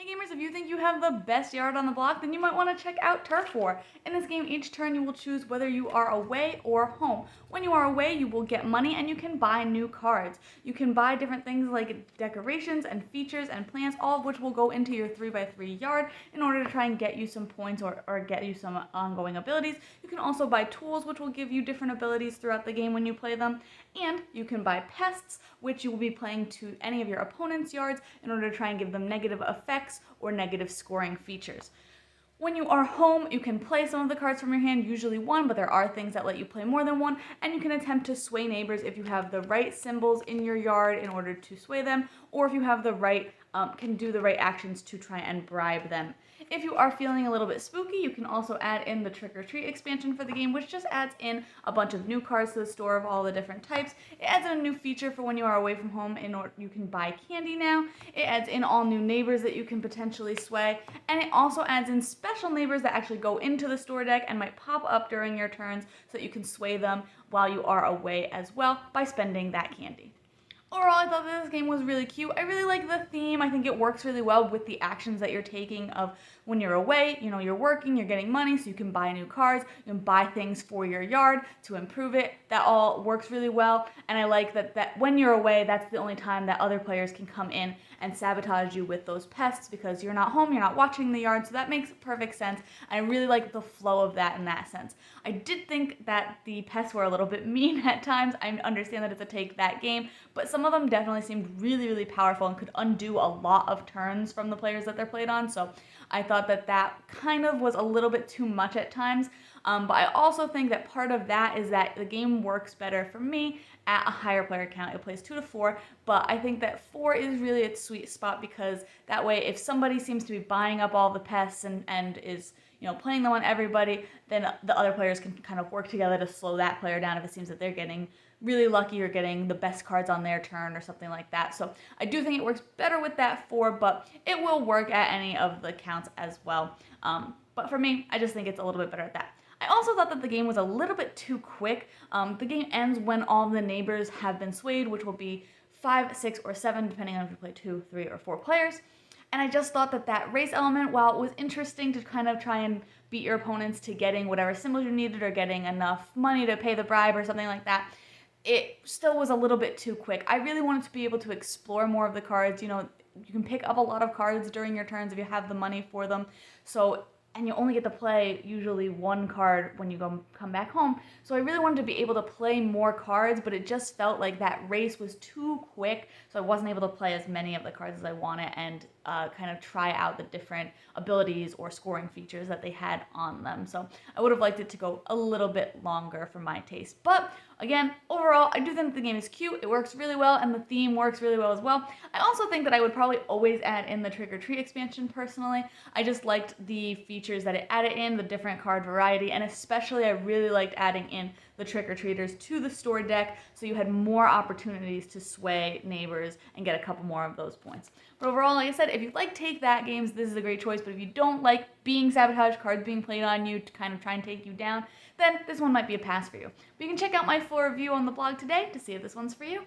Hey gamers, if you think you have the best yard on the block, then you might want to check out Turf War. In this game, each turn you will choose whether you are away or home. When you are away, you will get money and you can buy new cards. You can buy different things like decorations and features and plants, all of which will go into your 3x3 yard in order to try and get you some points or get you some ongoing abilities. You can also buy tools, which will give you different abilities throughout the game when you play them. And you can buy pests, which you will be playing to any of your opponent's yards in order to try and give them negative effects or negative scoring features. When you are home, you can play some of the cards from your hand, usually one, but there are things that let you play more than one, and you can attempt to sway neighbors if you have the right symbols in your yard in order to sway them, or if you have the right, can do the right actions to try and bribe them. If you are feeling a little bit spooky, you can also add in the Trick or Treat expansion for the game, which just adds in a bunch of new cards to the store of all the different types. It adds in a new feature for when you are away from home in order you can buy candy now. It adds in all new neighbors that you can potentially sway, and it also adds in special neighbors that actually go into the store deck and might pop up during your turns so that you can sway them while you are away as well by spending that candy. Overall, I thought that this game was really cute. I really like the theme. I think it works really well with the actions that you're taking of when you're away. You know, you're working, you're getting money, so you can buy new cards, you can buy things for your yard to improve it. That all works really well. And I like that when you're away, that's the only time that other players can come in and sabotage you with those pests because you're not home, you're not watching the yard, so that makes perfect sense. I really like the flow of that in that sense. I did think that the pests were a little bit mean at times. I understand that it's a take that game, but some of them definitely seemed really, really powerful and could undo a lot of turns from the players that they're played on, so I thought that that kind of was a little bit too much at times. But I also think that part of that is that the game works better for me at a higher player count. It plays 2 to 4, but I think that 4 is really its sweet spot because that way if somebody seems to be buying up all the pests and is playing them on everybody, then the other players can kind of work together to slow that player down if it seems that they're getting really lucky or getting the best cards on their turn or something like that. So I do think it works better with that 4, but it will work at any of the counts as well. But for me, I just think it's a little bit better at that. I also thought that the game was a little bit too quick. The game ends when all the neighbors have been swayed, which will be 5, 6, or 7, depending on if you play 2, 3, or 4 players. And I just thought that that race element, while it was interesting to kind of try and beat your opponents to getting whatever symbols you needed or getting enough money to pay the bribe or something like that, it still was a little bit too quick. I really wanted to be able to explore more of the cards. You can pick up a lot of cards during your turns if you have the money for them. And you only get to play usually one card when you come back home. So I really wanted to be able to play more cards, but it just felt like that race was too quick, so I wasn't able to play as many of the cards as I wanted and kind of try out the different abilities or scoring features that they had on them. So I would have liked it to go a little bit longer for my taste. But again, overall, I do think the game is cute. It works really well, and the theme works really well as well. I also think that I would probably always add in the Trick or Treat expansion personally. I just liked the features that it added in, the different card variety, and especially I really liked adding in the trick-or-treaters to the store deck so you had more opportunities to sway neighbors and get a couple more of those points. But overall, like I said, if you like Take That games, this is a great choice, but if you don't like being sabotaged, cards being played on you to kind of try and take you down, then this one might be a pass for you. But you can check out my full review on the blog today to see if this one's for you.